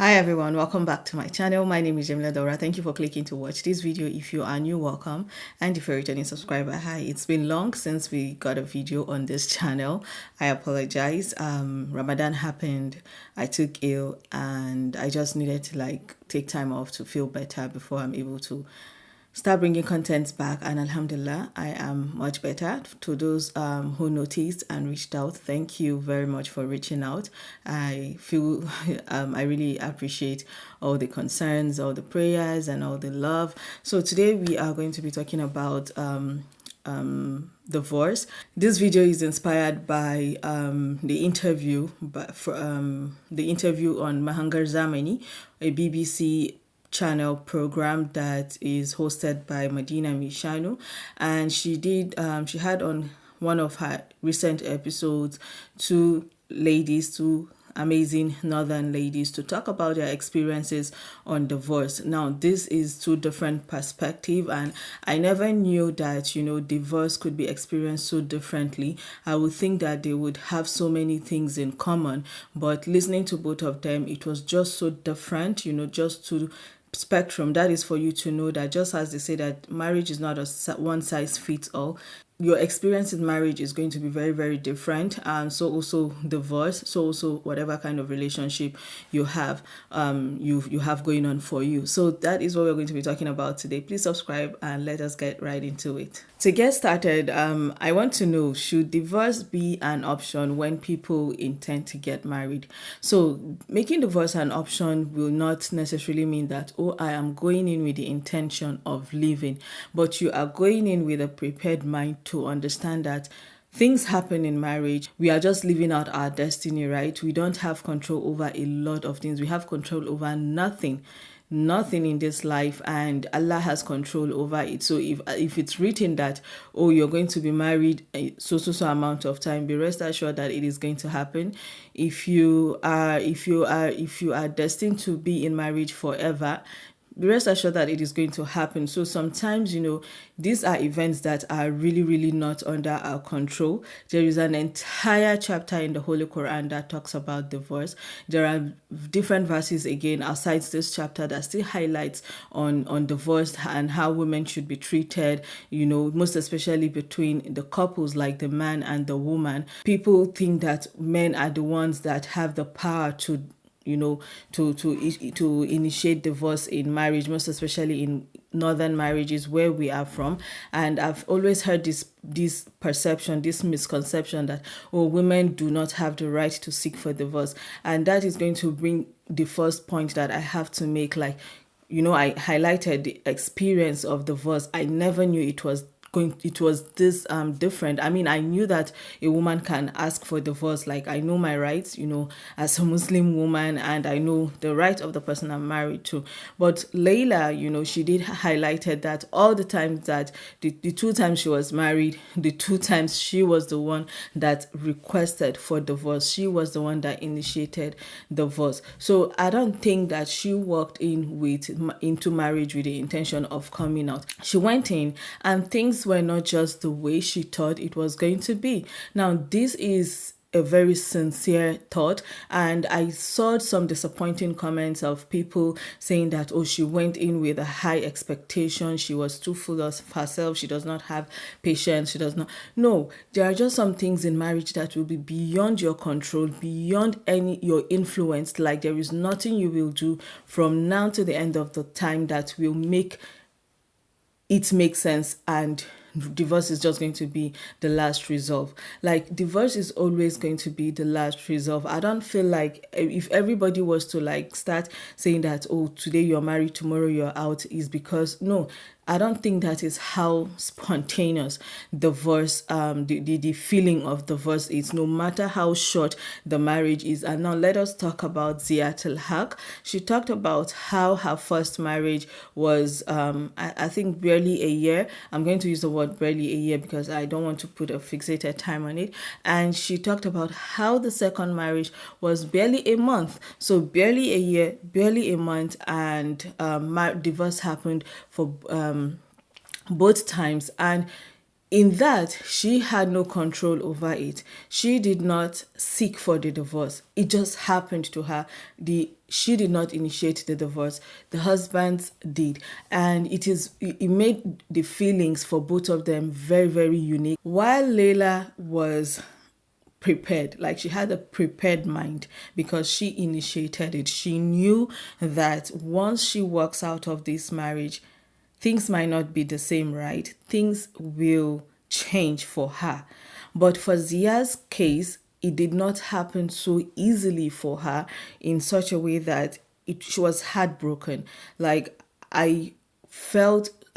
Hi everyone, welcome back to my channel. My name is Jamila Daura. Thank you for clicking to watch this video. If you are new, welcome, and if you're a returning subscriber, hi. It's been long since we got a video on this channel. I apologize. Ramadan happened, I took ill, and I just needed to take time off to feel better before I'm able to start bringing contents back, and alhamdulillah I am much better. To those who noticed and reached out, thank you very much for reaching out. I feel I really appreciate all the concerns, all the prayers, and all the love. So today we are going to be talking about divorce. This video is inspired by the interview the interview on Mahangar Zamani, a BBC channel program that is hosted by Madina Mishanu, and she had on one of her recent episodes two amazing northern ladies to talk about their experiences on divorce. Now this is two different perspectives, and I never knew that divorce could be experienced so differently. I would think that they would have so many things in common, but listening to both of them, it was just so different, just to spectrum. That is for you to know that just as they say that marriage is not a one size fits all, your experience in marriage is going to be very, very different. So also divorce, so also whatever kind of relationship you have, you have going on for you. So that is what we're going to be talking about today. Please subscribe and let us get right into it. To get started, I want to know, should divorce be an option when people intend to get married? So making divorce an option will not necessarily mean that, oh, I am going in with the intention of leaving, but you are going in with a prepared mind to understand that things happen in marriage. We are just living out our destiny, right? We don't have control over a lot of things. We have control over nothing in this life, and Allah has control over it. So if it's written that, oh, you're going to be married so amount of time, be rest assured that it is going to happen. If you are destined to be in marriage forever, rest assured that it is going to happen. So sometimes, these are events that are really, really not under our control. There is an entire chapter in the Holy Quran that talks about divorce. There are different verses again outside this chapter that still highlights on divorce and how women should be treated, most especially between the couples, like the man and the woman. People think that men are the ones that have the power to initiate divorce in marriage, most especially in northern marriages where we are from. And I've always heard this perception, this misconception that, oh, women do not have the right to seek for divorce. And that is going to bring the first point that I have to make. I highlighted the experience of divorce. I never knew it was this different. I mean, I knew that a woman can ask for divorce. Like, I know my rights, as a Muslim woman, and I know the right of the person I'm married to. But Layla, she did highlighted that all the times that the two times she was married, the two times she was the one that requested for divorce. She was the one that initiated divorce. So I don't think that she walked into marriage with the intention of coming out. She went in and things were not just the way she thought it was going to be. Now, this is a very sincere thought, and I saw some disappointing comments of people saying that, oh, she went in with a high expectation, she was too full of herself, she does not have patience, she does not. No, there are just some things in marriage that will be beyond your control, beyond your influence. Like, there is nothing you will do from now to the end of the time that will make it makes sense, and divorce is just going to be the last resolve. Like, divorce is always going to be the last resolve. I don't feel like if everybody was to start saying that, oh, today you're married, tomorrow you're out, is because, no, I don't think that is how spontaneous divorce, the feeling of divorce is, no matter how short the marriage is. And now let us talk about Ziatul Haq. She talked about how her first marriage was, I think, barely a year. I'm going to use the word barely a year because I don't want to put a fixated time on it. And she talked about how the second marriage was barely a month. So barely a year, barely a month, and divorce happened for both times. And in that she had no control over it. She did not seek for the divorce. It just happened to her. She did not initiate the divorce. The husband did. And it made the feelings for both of them very, very unique. While Layla was prepared, like she had a prepared mind because she initiated it. She knew that once she walks out of this marriage, things might not be the same, right? Things will change for her. But for Zia's case, it did not happen so easily for her in such a way that she was heartbroken. Like, I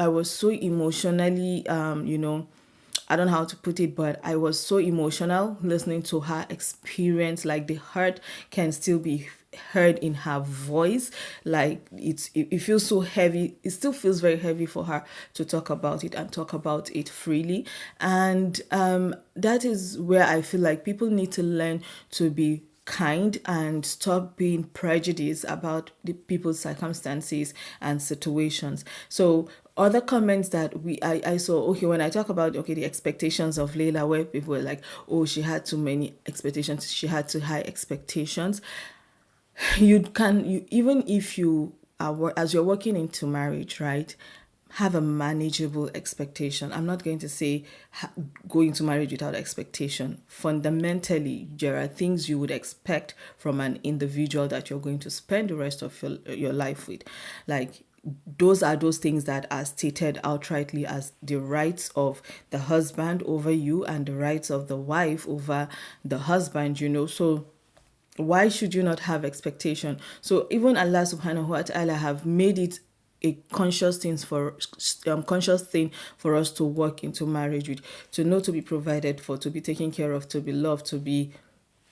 was so emotionally, I don't know how to put it, but I was so emotional listening to her experience. Like, the hurt can still be heard in her voice. Like, it feels so heavy. It still feels very heavy for her to talk about it and talk about it freely. And that is where I feel like people need to learn to be kind and stop being prejudiced about the people's circumstances and situations. So other comments that I saw, okay, when I talk about, okay, the expectations of Layla, where people were like, oh, she had too many expectations, she had too high expectations. You even if you are, as you're walking into marriage, right, have a manageable expectation. I'm not going to say go into marriage without expectation. Fundamentally, there are things you would expect from an individual that you're going to spend the rest of your life with. Like, those are those things that are stated outrightly as the rights of the husband over you and the rights of the wife over the husband, So why should you not have expectation? So even Allah subhanahu wa ta'ala have made it a conscious thing for us to walk into marriage with, to know, to be provided for, to be taken care of, to be loved, to be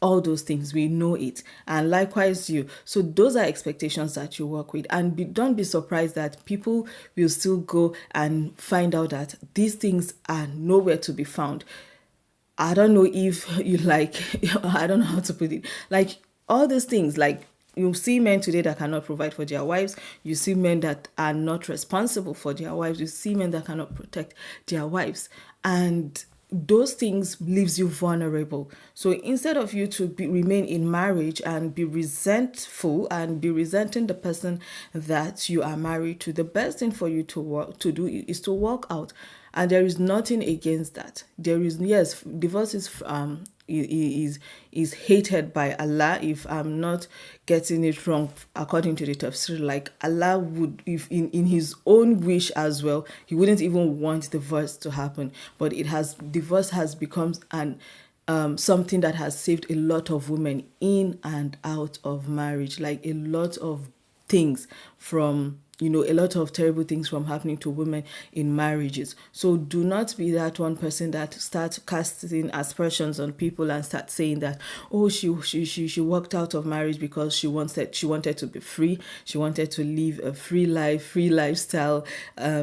all those things. We know it. And likewise you. So those are expectations that you work with. And don't be surprised that people will still go and find out that these things are nowhere to be found. I don't know if you like, I don't know how to put it. Like, all these things, like, you see men today that cannot provide for their wives. You see men that are not responsible for their wives. You see men that cannot protect their wives. And those things leaves you vulnerable. So instead of you to remain in marriage and be resentful and be resenting the person that you are married to, the best thing for you to do is to walk out. And there is nothing against that. There is, yes, divorce is hated by Allah, if I'm not getting it wrong, according to the tafsir. Like, Allah would, if in his own wish as well, he wouldn't even want divorce to happen. But divorce has become something that has saved a lot of women in and out of marriage. Like, a lot of things from, a lot of terrible things from happening to women in marriages. So do not be that one person that starts casting aspersions on people and start saying that, oh, she walked out of marriage because she wanted to be free. She wanted to live a free lifestyle.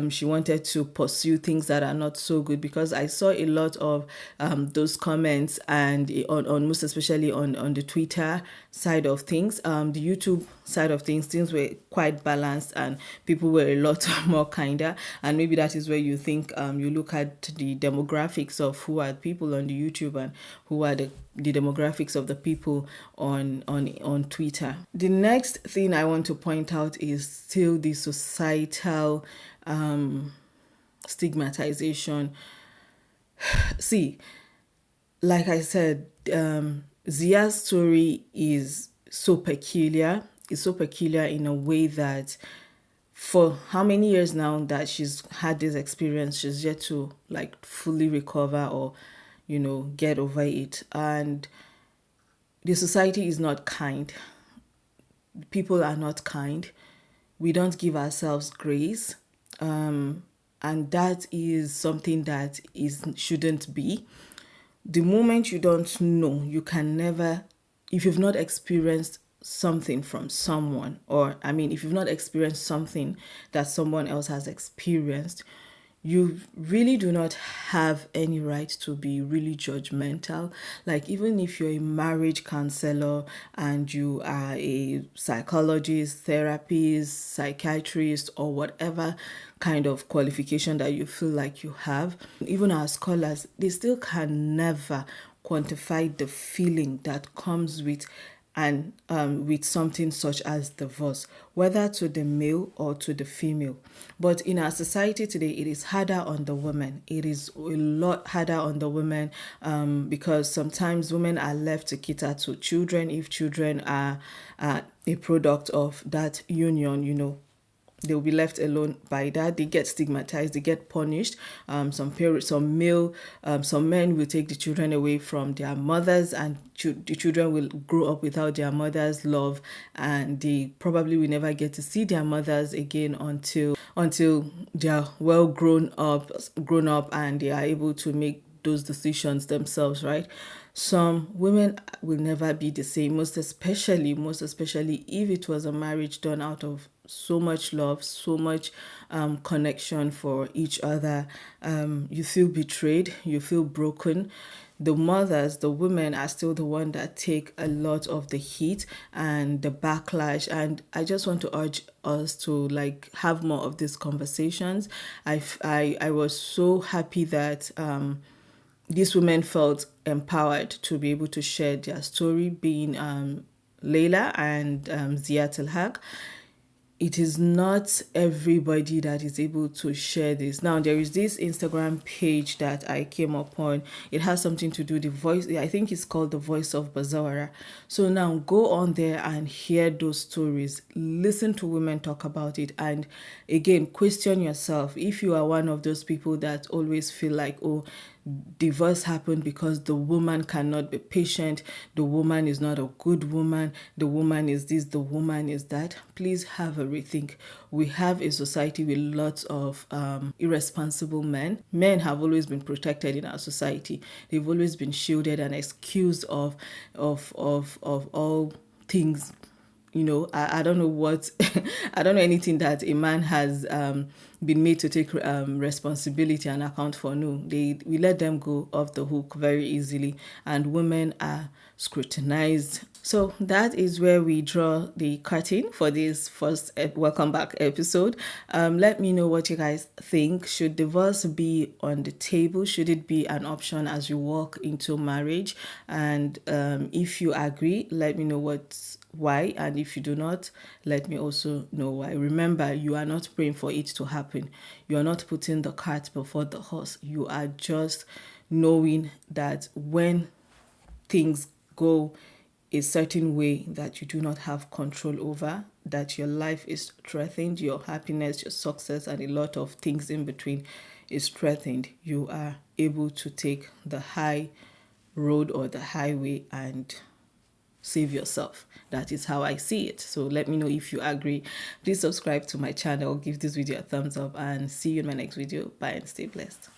She wanted to pursue things that are not so good. Because I saw a lot of those comments, and on most especially on the Twitter side of things, the YouTube side of things were quite balanced and people were a lot more kinder. And maybe that is where you think you look at the demographics of who are people on the YouTube and who are the demographics of the people on Twitter. The next thing I want to point out is still the societal stigmatization. See, like I said, Zia's story is so peculiar. It's so peculiar in a way that for how many years now that she's had this experience, she's yet to like fully recover or, get over it. And the society is not kind. People are not kind. We don't give ourselves grace. And that is something that shouldn't be. The moment you don't know, you can never, if you've not experienced something from someone, or if you've not experienced something that someone else has experienced, you really do not have any right to be really judgmental. Like, even if you're a marriage counselor and you are a psychologist, therapist, psychiatrist, or whatever kind of qualification that you feel like you have, even our scholars, they still can never quantify the feeling that comes with and with something such as divorce, whether to the male or to the female. But in our society today, it is harder on the women. It is a lot harder on the women, because sometimes women are left to cater to children if children are a product of that union, they'll be left alone by that. They get stigmatized, they get punished. Some men will take the children away from their mothers, and the children will grow up without their mother's love, and they probably will never get to see their mothers again until they are well grown up and they are able to make those decisions themselves, right? Some women will never be the same, most especially if it was a marriage done out of so much love, so much connection for each other. You feel betrayed, you feel broken. The mothers, the women are still the one that take a lot of the heat and the backlash. And I just want to urge us to like have more of these conversations. I was so happy that these women felt empowered to be able to share their story, being Layla and Ziatul Haq. It is not everybody that is able to share this. Now, there is this Instagram page that I came upon. It has something to do the voice. I think it's called the Voice of Bazawara. So now go on there and hear those stories. Listen to women talk about it. And again, question yourself. If you are one of those people that always feel like, oh, divorce happened because the woman cannot be patient, the woman is not a good woman, the woman is this, the woman is that, please have a rethink. We have a society with lots of irresponsible men. Men have always been protected in our society. They've always been shielded and excused of all things. I don't know what I don't know anything that a man has been made to take responsibility and account for. No, we let them go off the hook very easily, and women are scrutinized. So that is where we draw the curtain for this first welcome back episode. Let me know what you guys think. Should divorce be on the table? Should it be an option as you walk into marriage? And if you agree, let me know why, and if you do not, let me also know why. Remember, you are not praying for it to happen. You are not putting the cart before the horse. You are just knowing that when things go a certain way that you do not have control over, that your life is threatened, your happiness, your success, and a lot of things in between is threatened, you are able to take the high road or the highway and save yourself. That is how I see it. So let me know if you agree. Please subscribe to my channel, give this video a thumbs up, and see you in my next video. Bye and stay blessed.